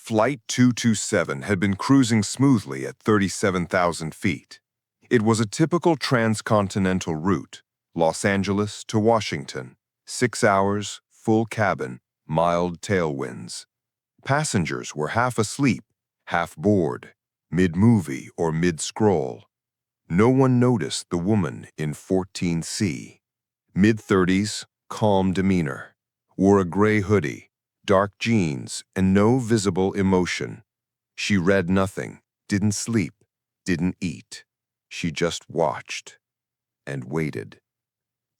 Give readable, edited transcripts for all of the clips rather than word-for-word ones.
Flight 227 had been cruising smoothly at 37,000 feet. It was a typical transcontinental route, Los Angeles to Washington, 6 hours, full cabin, mild tailwinds. Passengers were half asleep, half bored, mid-movie or mid-scroll. No one noticed the woman in 14C. Mid-30s, calm demeanor, wore a gray hoodie, dark jeans, and no visible emotion. She read nothing, didn't sleep, didn't eat. She just watched and waited.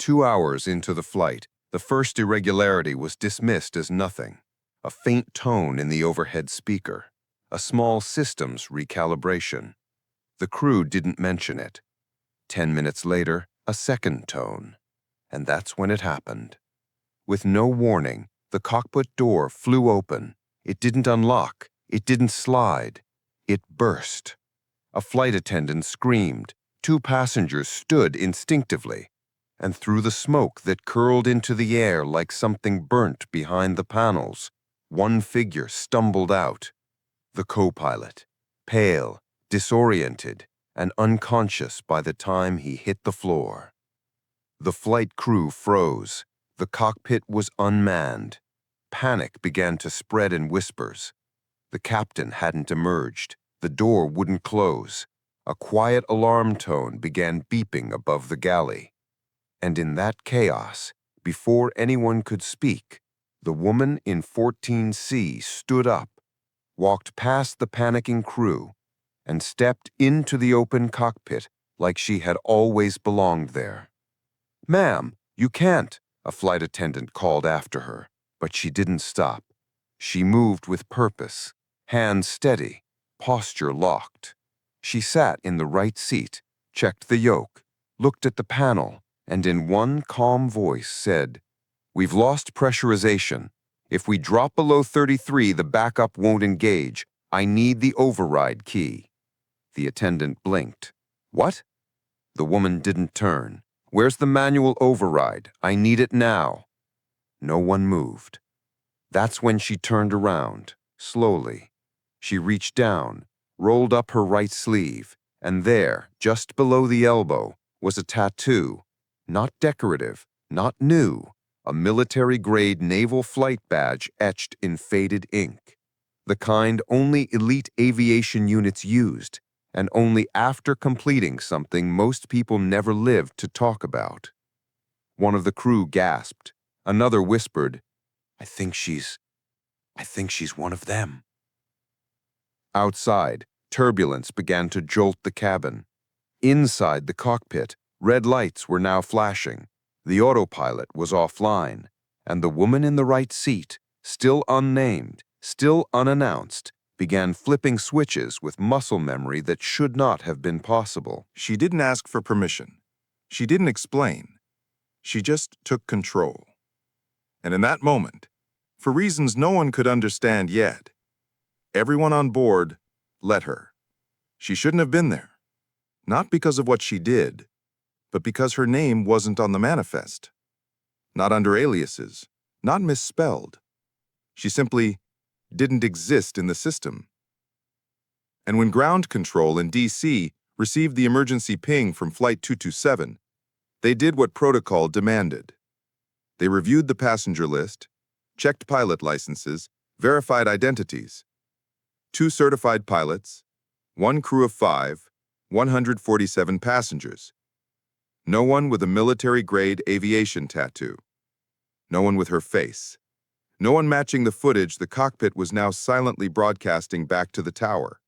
2 hours into the flight, the first irregularity was dismissed as nothing. A faint tone in the overhead speaker, a small systems recalibration. The crew didn't mention it. 10 minutes later, a second tone. And that's when it happened. With no warning, the cockpit door flew open. It didn't unlock. It didn't slide. It burst. A flight attendant screamed. 2 passengers stood instinctively. And through the smoke that curled into the air like something burnt behind the panels, one figure stumbled out. The co-pilot, pale, disoriented, and unconscious by the time he hit the floor. The flight crew froze. The cockpit was unmanned. Panic began to spread in whispers. The captain hadn't emerged. The door wouldn't close. A quiet alarm tone began beeping above the galley. And in that chaos, before anyone could speak, the woman in 14C stood up, walked past the panicking crew, and stepped into the open cockpit like she had always belonged there. "Ma'am, you can't," a flight attendant called after her, but she didn't stop. She moved with purpose, hands steady, posture locked. She sat in the right seat, checked the yoke, looked at the panel, and in one calm voice said, "We've lost pressurization. If we drop below 33, the backup won't engage. I need the override key." The attendant blinked. "What?" The woman didn't turn. "Where's the manual override? I need it now." No one moved. That's when she turned around, slowly. She reached down, rolled up her right sleeve, and there, just below the elbow, was a tattoo. Not decorative, not new, a military-grade naval flight badge etched in faded ink. The kind only elite aviation units used, and only after completing something most people never lived to talk about. One of the crew gasped. Another whispered, I think she's one of them." Outside, turbulence began to jolt the cabin. Inside the cockpit, red lights were now flashing. The autopilot was offline, and the woman in the right seat, still unnamed, still unannounced, began flipping switches with muscle memory that should not have been possible. She didn't ask for permission. She didn't explain. She just took control. And in that moment, for reasons no one could understand yet, everyone on board let her. She shouldn't have been there. Not because of what she did, but because her name wasn't on the manifest. Not under aliases, not misspelled. She simply didn't exist in the system. And when ground control in DC received the emergency ping from Flight 227, they did what protocol demanded. They reviewed the passenger list, checked pilot licenses, verified identities. 2 certified pilots, 1 crew of 5, 147 passengers. No one with a military-grade aviation tattoo. No one with her face. No one matching the footage the cockpit was now silently broadcasting back to the tower.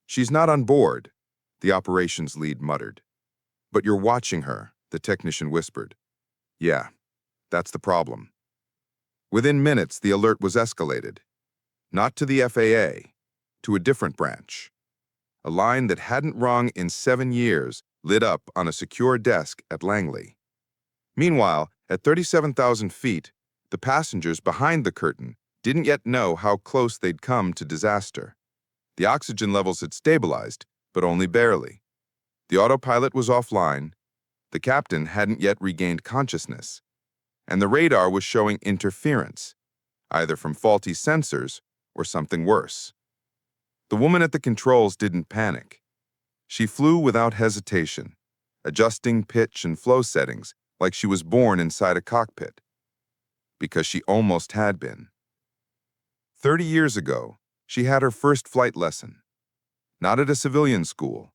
"She's not on board," the operations lead muttered. "But you're watching her," the technician whispered. "Yeah, that's the problem." Within minutes, the alert was escalated. Not to the FAA, to a different branch. A line that hadn't rung in 7 years lit up on a secure desk at Langley. Meanwhile, at 37,000 feet, the passengers behind the curtain didn't yet know how close they'd come to disaster. The oxygen levels had stabilized, but only barely. The autopilot was offline. The captain hadn't yet regained consciousness. And the radar was showing interference, either from faulty sensors or something worse. The woman at the controls didn't panic. She flew without hesitation, adjusting pitch and flow settings like she was born inside a cockpit. Because she almost had been. 30 years ago, she had her first flight lesson. Not at a civilian school,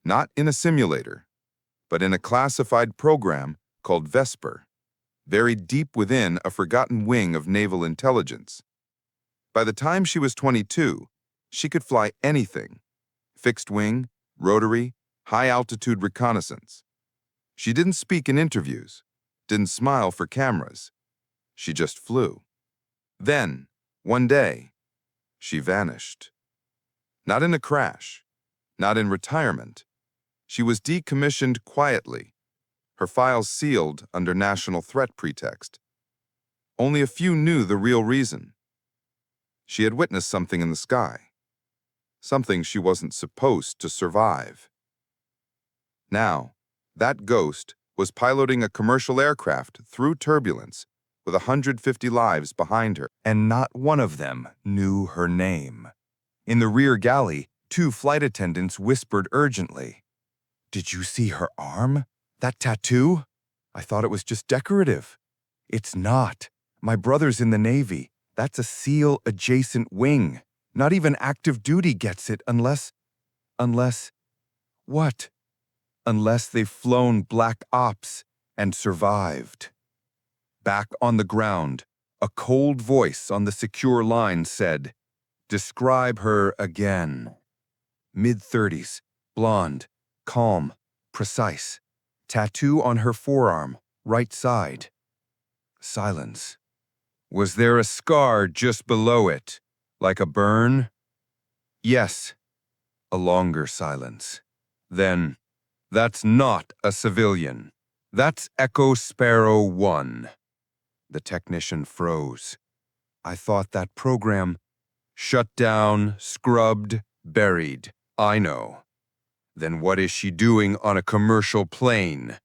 not in a simulator, but in a classified program called Vesper, buried deep within a forgotten wing of naval intelligence. By the time she was 22, she could fly anything: fixed wing, rotary, high-altitude reconnaissance. She didn't speak in interviews, didn't smile for cameras. She just flew. Then, one day, she vanished. Not in a crash, not in retirement. She was decommissioned quietly, her files sealed under national threat pretext. Only a few knew the real reason. She had witnessed something in the sky, something she wasn't supposed to survive. Now, that ghost was piloting a commercial aircraft through turbulence with 150 lives behind her, and not one of them knew her name. In the rear galley, 2 flight attendants whispered urgently, "Did you see her arm? That tattoo? I thought it was just decorative." "It's not. My brother's in the Navy. That's a SEAL-adjacent wing. Not even active duty gets it unless... What? Unless they've flown Black Ops and survived." Back on the ground, a cold voice on the secure line said, "Describe her again." Mid-30s, blonde, calm, precise. Tattoo on her forearm, right side. Silence. "Was there a scar just below it, like a burn?" "Yes." A longer silence. Then, "That's not a civilian. That's Echo Sparrow 1. The technician froze. "I thought that program..." "Shut down, scrubbed, buried. I know. Then what is she doing on a commercial plane?"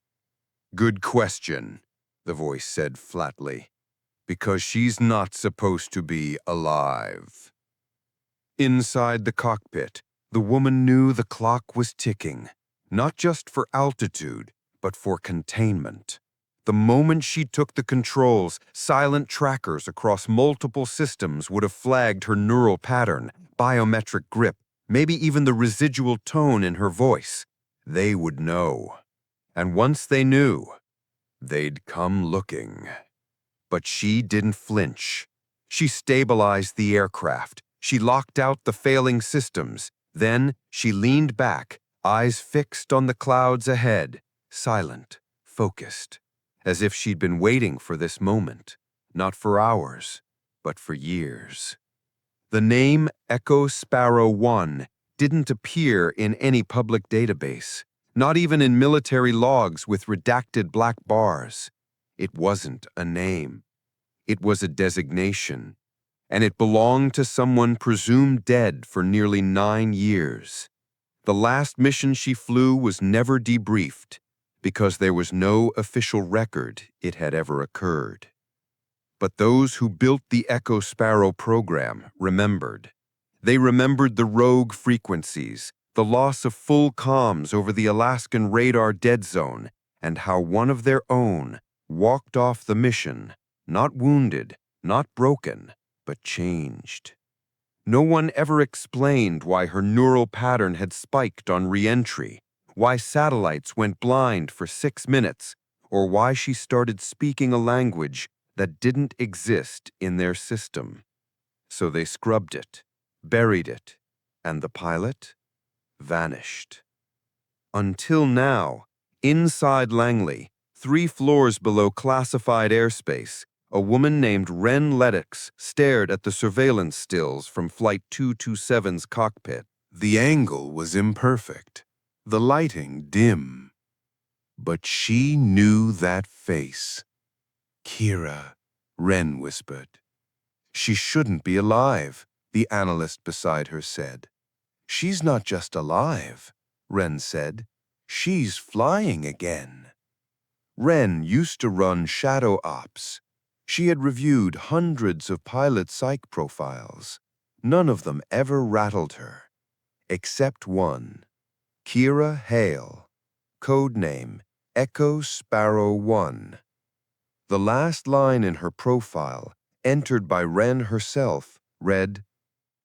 "Good question," the voice said flatly. "Because she's not supposed to be alive." Inside the cockpit, the woman knew the clock was ticking, not just for altitude, but for containment. The moment she took the controls, silent trackers across multiple systems would have flagged her neural pattern, biometric grip, maybe even the residual tone in her voice. They would know. And once they knew, they'd come looking. But she didn't flinch. She stabilized the aircraft. She locked out the failing systems. Then she leaned back, eyes fixed on the clouds ahead, silent, focused, as if she'd been waiting for this moment, not for hours, but for years. The name Echo Sparrow 1 didn't appear in any public database, not even in military logs with redacted black bars. It wasn't a name. It was a designation, and it belonged to someone presumed dead for nearly 9 years. The last mission she flew was never debriefed because there was no official record it had ever occurred. But those who built the Echo Sparrow program remembered. They remembered the rogue frequencies, the loss of full comms over the Alaskan radar dead zone, and how one of their own walked off the mission, not wounded, not broken, but changed. No one ever explained why her neural pattern had spiked on re-entry, why satellites went blind for 6 minutes, or why she started speaking a language that didn't exist in their system. So they scrubbed it, buried it, and the pilot vanished. Until now, inside Langley, 3 floors below classified airspace, a woman named Ren Lennox stared at the surveillance stills from Flight 227's cockpit. The angle was imperfect, the lighting dim. But she knew that face. "Kira," Ren whispered. "She shouldn't be alive," the analyst beside her said. "She's not just alive," Ren said. "She's flying again." Ren used to run shadow ops. She had reviewed hundreds of pilot psych profiles. None of them ever rattled her, except one, Kira Hale, codename Echo Sparrow 1. The last line in her profile, entered by Wren herself, read,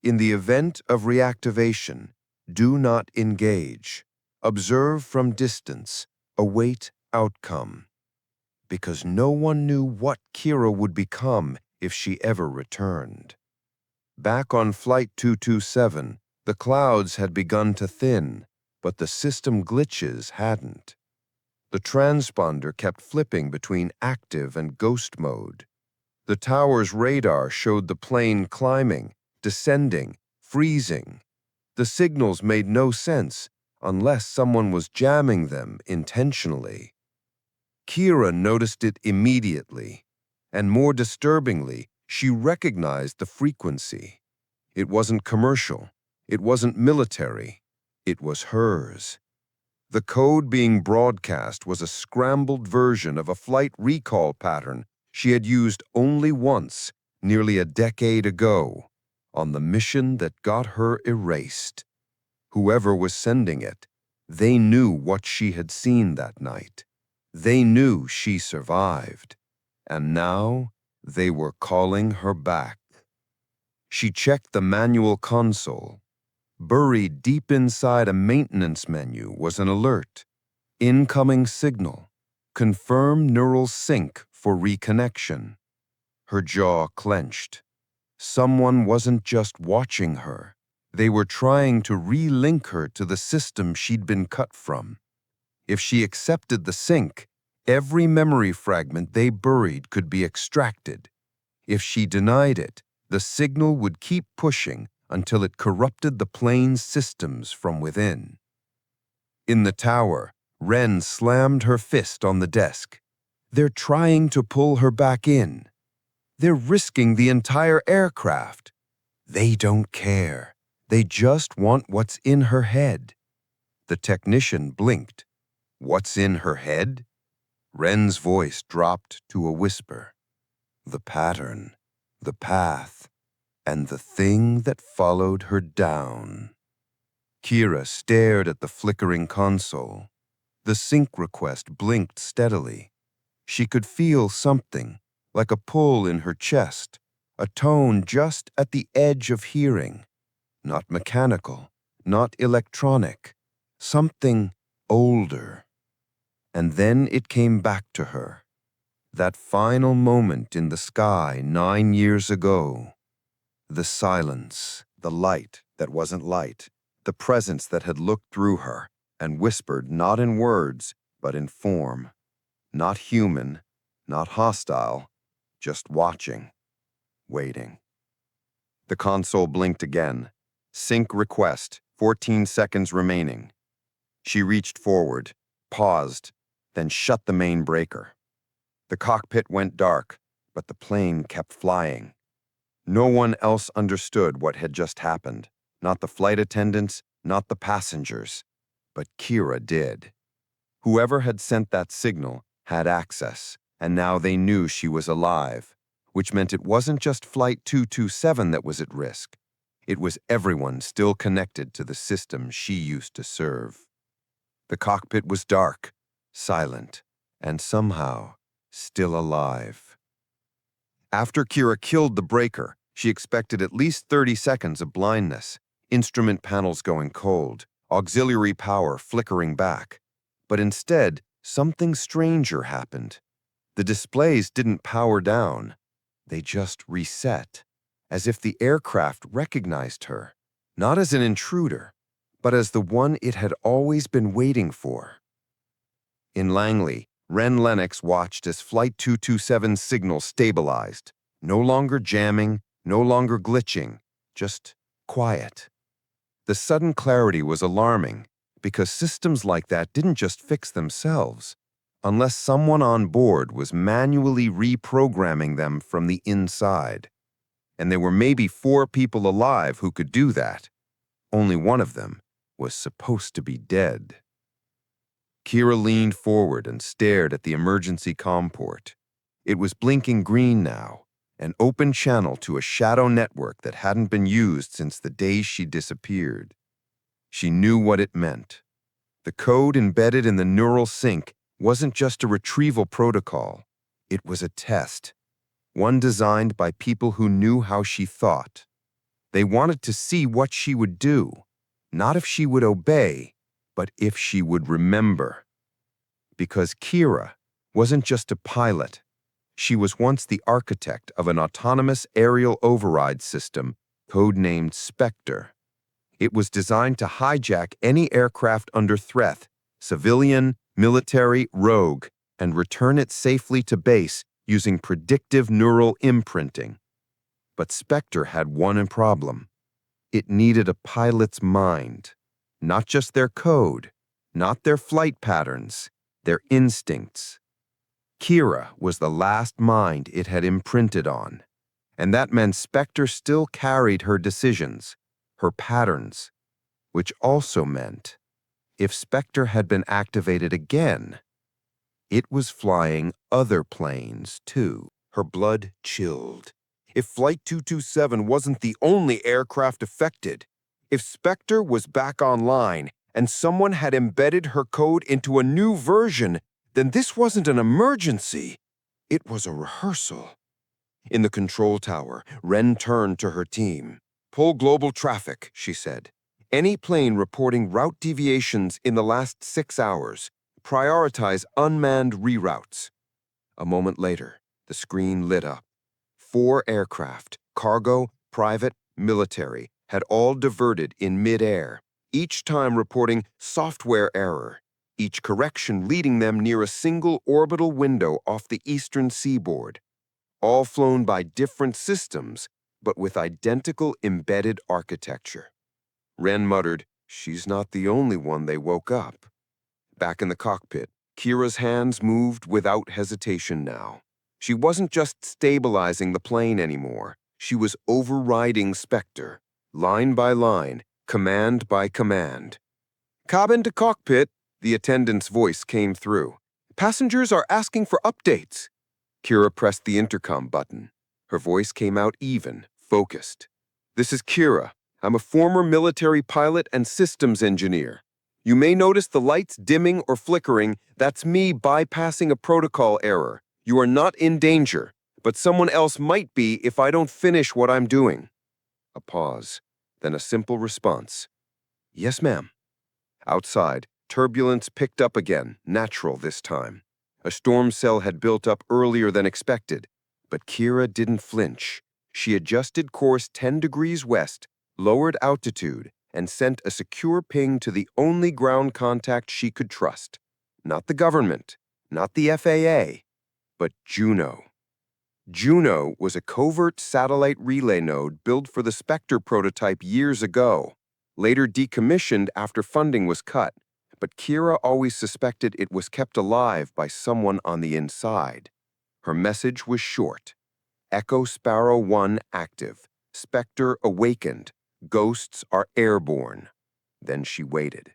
"In the event of reactivation, do not engage. Observe from distance. Await outcome." Because no one knew what Kira would become if she ever returned. Back on Flight 227, the clouds had begun to thin, but the system glitches hadn't. The transponder kept flipping between active and ghost mode. The tower's radar showed the plane climbing, descending, freezing. The signals made no sense unless someone was jamming them intentionally. Kira noticed it immediately, and more disturbingly, she recognized the frequency. It wasn't commercial, it wasn't military, it was hers. The code being broadcast was a scrambled version of a flight recall pattern she had used only once, nearly a decade ago, on the mission that got her erased. Whoever was sending it, they knew what she had seen that night. They knew she survived, and now they were calling her back. She checked the manual console. Buried deep inside a maintenance menu was an alert. Incoming signal. Confirm neural sync for reconnection. Her jaw clenched. Someone wasn't just watching her. They were trying to re-link her to the system she'd been cut from. If she accepted the sync, every memory fragment they buried could be extracted. If she denied it, the signal would keep pushing until it corrupted the plane's systems from within. In the tower, Wren slammed her fist on the desk. They're trying to pull her back in. They're risking the entire aircraft. They don't care. They just want what's in her head. The technician blinked. What's in her head? Wren's voice dropped to a whisper. The pattern, the path, and the thing that followed her down. Kira stared at the flickering console. The sync request blinked steadily. She could feel something, like a pull in her chest, a tone just at the edge of hearing. Not mechanical, not electronic, something older. And then it came back to her. That final moment in the sky 9 years ago. The silence, the light that wasn't light, the presence that had looked through her and whispered not in words, but in form. Not human, not hostile, just watching, waiting. The console blinked again. Sync request, 14 seconds remaining. She reached forward, paused, then shut the main breaker. The cockpit went dark, but the plane kept flying. No one else understood what had just happened. Not the flight attendants, not the passengers. But Kira did. Whoever had sent that signal had access, and now they knew she was alive, which meant it wasn't just Flight 227 that was at risk. It was everyone still connected to the system she used to serve. The cockpit was dark, silent, and somehow still alive. After Kira killed the breaker, she expected at least 30 seconds of blindness, instrument panels going cold, auxiliary power flickering back. But instead, something stranger happened. The displays didn't power down. They just reset, as if the aircraft recognized her, not as an intruder, but as the one it had always been waiting for. In Langley, Wren Lennox watched as Flight 227's signal stabilized, no longer jamming, no longer glitching, just quiet. The sudden clarity was alarming, because systems like that didn't just fix themselves, unless someone on board was manually reprogramming them from the inside. And there were maybe 4 people alive who could do that. Only one of them was supposed to be dead. Kira leaned forward and stared at the emergency comm port. It was blinking green now, an open channel to a shadow network that hadn't been used since the day she disappeared. She knew what it meant. The code embedded in the neural sync wasn't just a retrieval protocol. It was a test, one designed by people who knew how she thought. They wanted to see what she would do, not if she would obey, but if she would remember. Because Kira wasn't just a pilot. She was once the architect of an autonomous aerial override system codenamed Spectre. It was designed to hijack any aircraft under threat, civilian, military, rogue, and return it safely to base using predictive neural imprinting. But Spectre had one problem. It needed a pilot's mind, not just their code, not their flight patterns, their instincts. Kira was the last mind it had imprinted on, and that meant Spectre still carried her decisions, her patterns, which also meant if Spectre had been activated again, it was flying other planes too. Her blood chilled. If Flight 227 wasn't the only aircraft affected, if Spectre was back online and someone had embedded her code into a new version, then this wasn't an emergency. It was a rehearsal. In the control tower, Wren turned to her team. "Pull global traffic," she said. "Any plane reporting route deviations in the last 6 hours, prioritize unmanned reroutes." A moment later, the screen lit up. 4 aircraft, cargo, private, military, had all diverted in mid-air, each time reporting software error, each correction leading them near a single orbital window off the eastern seaboard. All flown by different systems, but with identical embedded architecture. Wren muttered, "She's not the only one they woke up." Back in the cockpit, Kira's hands moved without hesitation now. She wasn't just stabilizing the plane anymore. She was overriding Spectre, line by line, command by command. "Cabin to cockpit," the attendant's voice came through. "Passengers are asking for updates." Kira pressed the intercom button. Her voice came out even, focused. "This is Kira. I'm a former military pilot and systems engineer. You may notice the lights dimming or flickering. That's me bypassing a protocol error. You are not in danger, but someone else might be if I don't finish what I'm doing." A pause, then a simple response. "Yes, ma'am." Outside, turbulence picked up again, natural this time. A storm cell had built up earlier than expected, but Kira didn't flinch. She adjusted course 10 degrees west, lowered altitude, and sent a secure ping to the only ground contact she could trust. Not the government, not the FAA, but Juno. Juno was a covert satellite relay node built for the Spectre prototype years ago, later decommissioned after funding was cut, but Kira always suspected it was kept alive by someone on the inside. Her message was short. Echo Sparrow 1 active. Spectre awakened. Ghosts are airborne. Then she waited.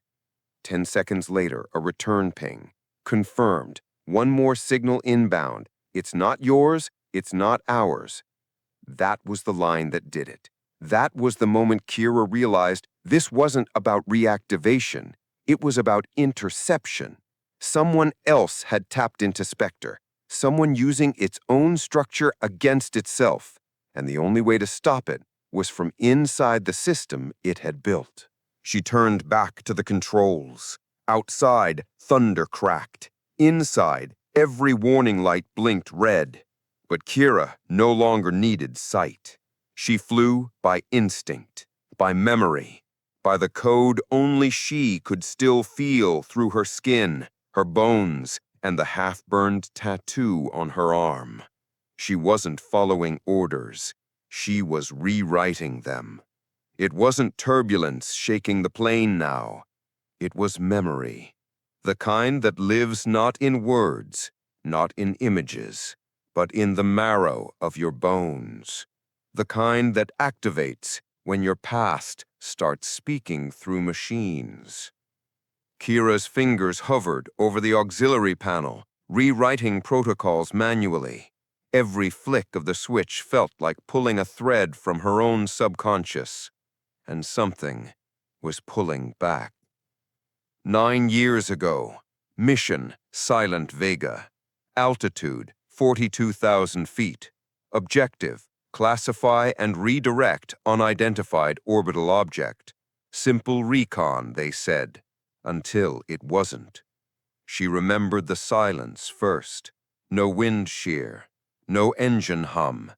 10 seconds later, a return ping. Confirmed. One more signal inbound. It's not yours, it's not ours. That was the line that did it. That was the moment Kira realized this wasn't about reactivation. It was about interception. Someone else had tapped into Spectre. Someone using its own structure against itself. And the only way to stop it was from inside the system it had built. She turned back to the controls. Outside, thunder cracked. Inside, every warning light blinked red. But Kira no longer needed sight. She flew by instinct, by memory, by the code only she could still feel through her skin, her bones, and the half-burned tattoo on her arm. She wasn't following orders. She was rewriting them. It wasn't turbulence shaking the plane now. It was memory. The kind that lives not in words, not in images, but in the marrow of your bones. The kind that activates when your past starts speaking through machines. Kira's fingers hovered over the auxiliary panel, rewriting protocols manually. Every flick of the switch felt like pulling a thread from her own subconscious, and something was pulling back. 9 years ago, mission Silent Vega, altitude 42,000 feet, objective classify and redirect unidentified orbital object. Simple recon, they said, until it wasn't. She remembered the silence first. No wind shear, no engine hum,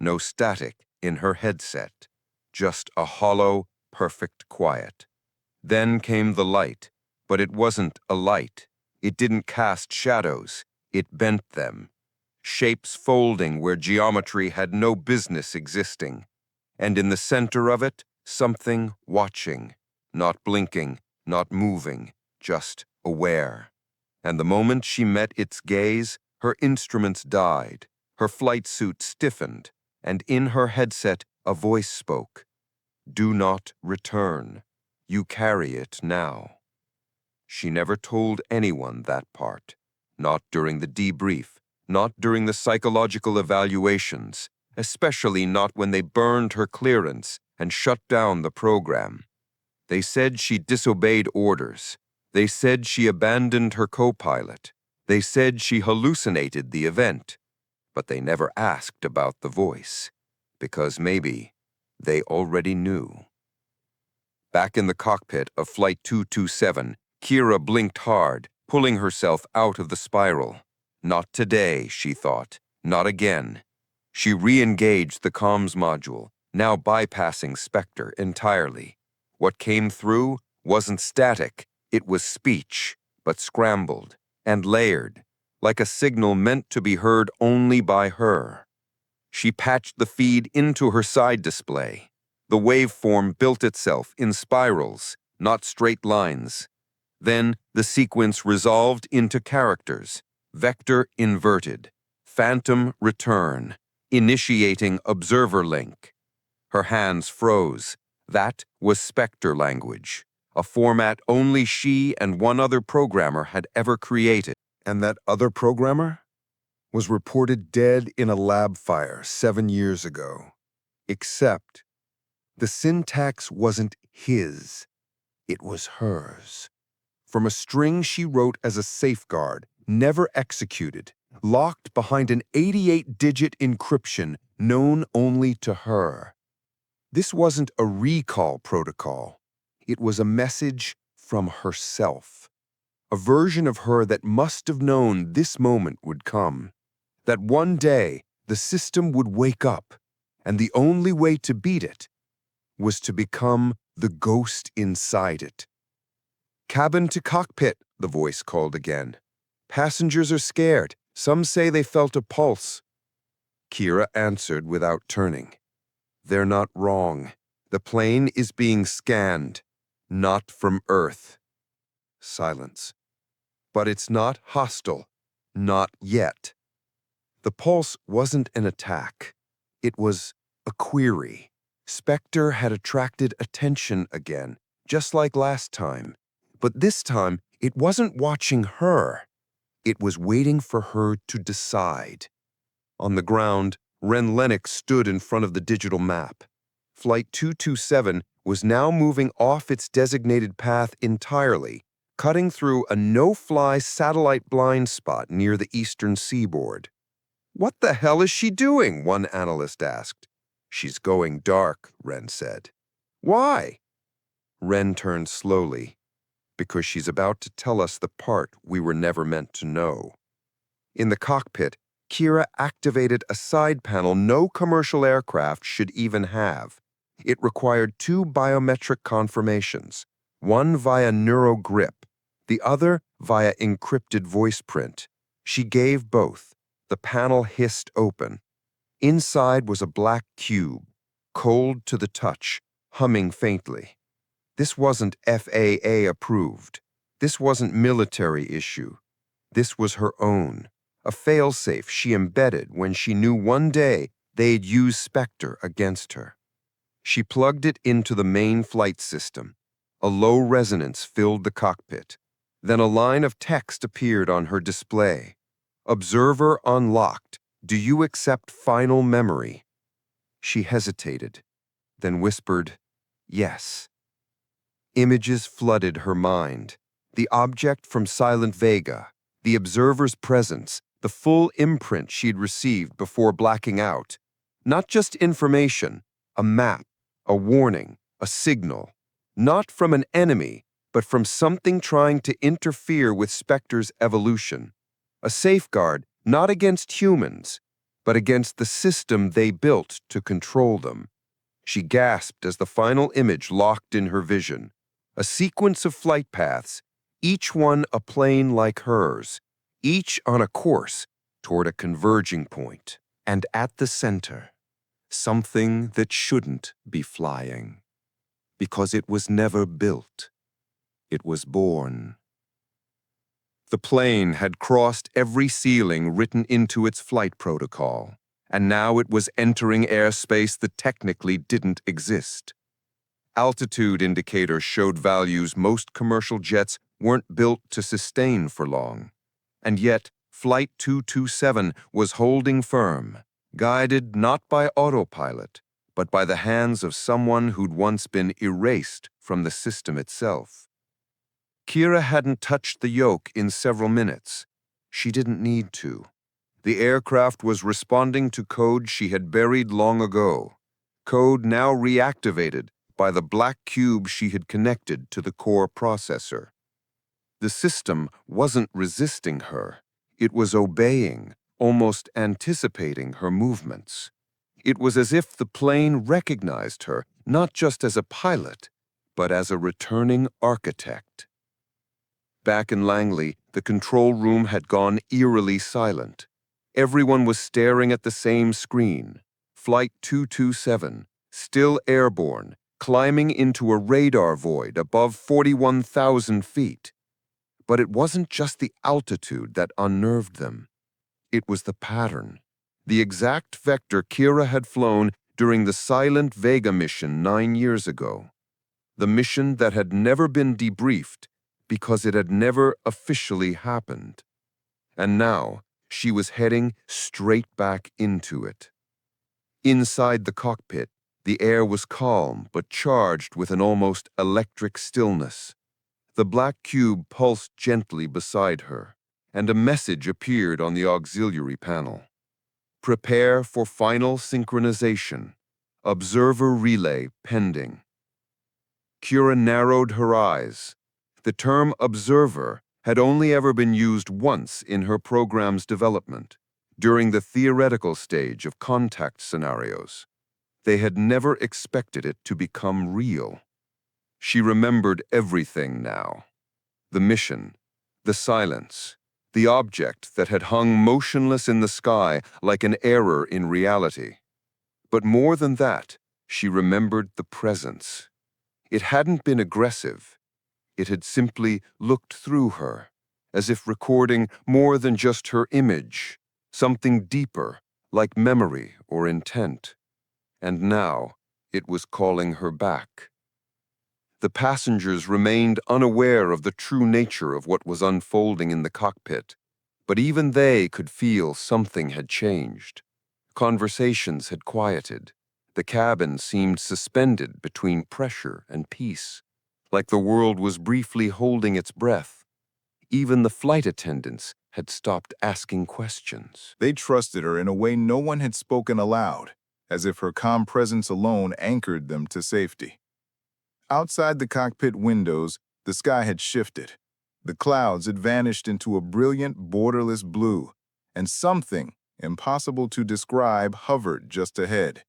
no static in her headset, just a hollow, perfect quiet. Then came the light, but it wasn't a light. It didn't cast shadows, it bent them. Shapes folding where geometry had no business existing. And in the center of it, something watching, not blinking, not moving, just aware. And the moment she met its gaze, her instruments died, her flight suit stiffened, and in her headset a voice spoke. Do not return. You carry it now. She never told anyone that part, not during the debrief, not during the psychological evaluations, especially not when they burned her clearance and shut down the program. They said she disobeyed orders. They said she abandoned her co-pilot. They said she hallucinated the event. But they never asked about the voice, because maybe they already knew. Back in the cockpit of Flight 227, Kira blinked hard, pulling herself out of the spiral. Not today, she thought. Not again. She re-engaged the comms module, now bypassing Spectre entirely. What came through wasn't static, it was speech, but scrambled and layered, like a signal meant to be heard only by her. She patched the feed into her side display. The waveform built itself in spirals, not straight lines. Then the sequence resolved into characters, vector inverted, phantom return, initiating observer link. Her hands froze. That was Spectre language, a format only she and one other programmer had ever created. And that other programmer was reported dead in a lab fire 7 years ago. Except the syntax wasn't his, it was hers. From a string she wrote as a safeguard, never executed, locked behind an 88-digit encryption known only to her. This wasn't a recall protocol. It was a message from herself. A version of her that must have known this moment would come. That one day the system would wake up, and the only way to beat it was to become the ghost inside it. Cabin to cockpit, the voice called again. Passengers are scared. Some say they felt a pulse. Kira answered without turning. They're not wrong. The plane is being scanned, not from Earth. Silence. But it's not hostile. Not yet. The pulse wasn't an attack. It was a query. Spectre had attracted attention again, just like last time. But this time, it wasn't watching her. It was waiting for her to decide. On the ground, Ren Lennox stood in front of the digital map. Flight 227 was now moving off its designated path entirely, cutting through a no-fly satellite blind spot near the eastern seaboard. What the hell is she doing? One analyst asked. She's going dark, Ren said. Why? Ren turned slowly. Because she's about to tell us the part we were never meant to know. In the cockpit, Kira activated a side panel no commercial aircraft should even have. It required 2 biometric confirmations, one via neurogrip, the other via encrypted voice print. She gave both. The panel hissed open. Inside was a black cube, cold to the touch, humming faintly. This wasn't FAA approved. This wasn't military issue. This was her own, a failsafe she embedded when she knew one day they'd use Spectre against her. She plugged it into the main flight system. A low resonance filled the cockpit. Then a line of text appeared on her display. Observer unlocked. Do you accept final memory? She hesitated, then whispered, yes. Images flooded her mind. The object from Silent Vega, the observer's presence, the full imprint she'd received before blacking out. Not just information, a map, a warning, a signal. Not from an enemy, but from something trying to interfere with Spectre's evolution. A safeguard not against humans, but against the system they built to control them. She gasped as the final image locked in her vision. A sequence of flight paths, each one a plane like hers, each on a course toward a converging point. And at the center, something that shouldn't be flying. Because it was never built. It was born. The plane had crossed every ceiling written into its flight protocol, and now it was entering airspace that technically didn't exist. Altitude indicators showed values most commercial jets weren't built to sustain for long. And yet, Flight 227 was holding firm, guided not by autopilot, but by the hands of someone who'd once been erased from the system itself. Kira hadn't touched the yoke in several minutes. She didn't need to. The aircraft was responding to code she had buried long ago, code now reactivated by the black cube she had connected to the core processor. The system wasn't resisting her. It was obeying, almost anticipating her movements. It was as if the plane recognized her, not just as a pilot, but as a returning architect. Back in Langley, the control room had gone eerily silent. Everyone was staring at the same screen. Flight 227, still airborne, climbing into a radar void above 41,000 feet. But it wasn't just the altitude that unnerved them. It was the pattern, the exact vector Kira had flown during the Silent Vega mission 9 years ago. The mission that had never been debriefed because it had never officially happened. And now, she was heading straight back into it. Inside the cockpit, the air was calm but charged with an almost electric stillness. The black cube pulsed gently beside her, and a message appeared on the auxiliary panel. Prepare for final synchronization. Observer relay pending. Kira narrowed her eyes. The term observer had only ever been used once in her program's development, during the theoretical stage of contact scenarios. They had never expected it to become real. She remembered everything now. The mission, the silence, the object that had hung motionless in the sky like an error in reality. But more than that, she remembered the presence. It hadn't been aggressive. It had simply looked through her, as if recording more than just her image, something deeper, like memory or intent. And now, it was calling her back. The passengers remained unaware of the true nature of what was unfolding in the cockpit, but even they could feel something had changed. Conversations had quieted. The cabin seemed suspended between pressure and peace, like the world was briefly holding its breath. Even the flight attendants had stopped asking questions. They trusted her in a way no one had spoken aloud, as if her calm presence alone anchored them to safety. Outside the cockpit windows, the sky had shifted. The clouds had vanished into a brilliant, borderless blue, and something, impossible to describe, hovered just ahead.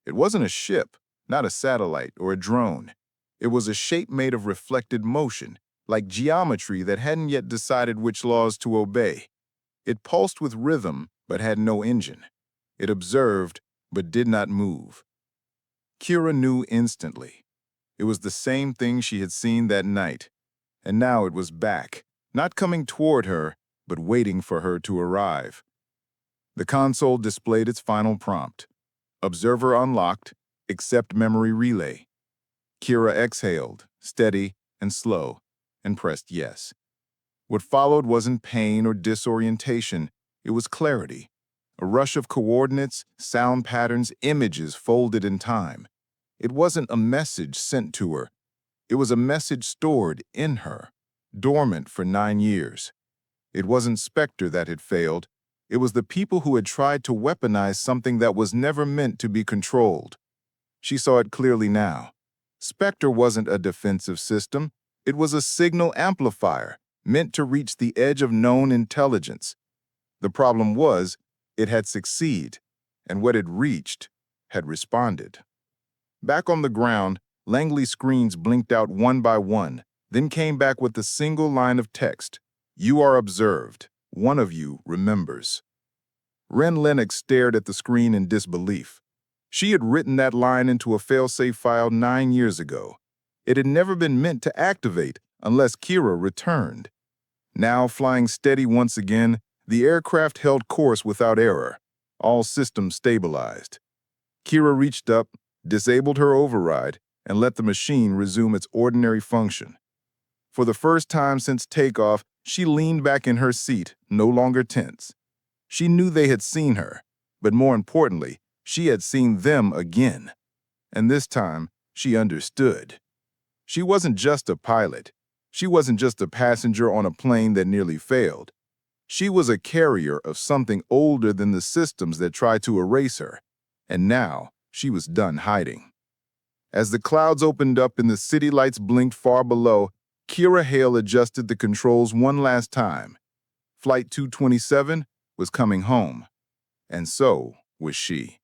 It wasn't a ship, not a satellite or a drone. It was a shape made of reflected motion, like geometry that hadn't yet decided which laws to obey. It pulsed with rhythm, but had no engine. It observed, but did not move. Kira knew instantly. It was the same thing she had seen that night, and now it was back, not coming toward her, but waiting for her to arrive. The console displayed its final prompt. Observer unlocked, accept memory relay. Kira exhaled, steady and slow, and pressed yes. What followed wasn't pain or disorientation, it was clarity. A rush of coordinates, sound patterns, images folded in time. It wasn't a message sent to her. It was a message stored in her, dormant for 9 years. It wasn't Spectre that had failed. It was the people who had tried to weaponize something that was never meant to be controlled. She saw it clearly now. Spectre wasn't a defensive system. It was a signal amplifier, meant to reach the edge of known intelligence. The problem was, it had succeeded, and what it reached had responded. Back on the ground, Langley's screens blinked out one by one, then came back with a single line of text. "You are observed. One of you remembers." Ren Lennox stared at the screen in disbelief. She had written that line into a failsafe file 9 years ago. It had never been meant to activate unless Kira returned. Now, flying steady once again, the aircraft held course without error. All systems stabilized. Kira reached up, disabled her override, and let the machine resume its ordinary function. For the first time since takeoff, she leaned back in her seat, no longer tense. She knew they had seen her, but more importantly, she had seen them again. And this time, she understood. She wasn't just a pilot. She wasn't just a passenger on a plane that nearly failed. She was a carrier of something older than the systems that tried to erase her. And now, she was done hiding. As the clouds opened up and the city lights blinked far below, Kira Hale adjusted the controls one last time. Flight 227 was coming home, and so was she.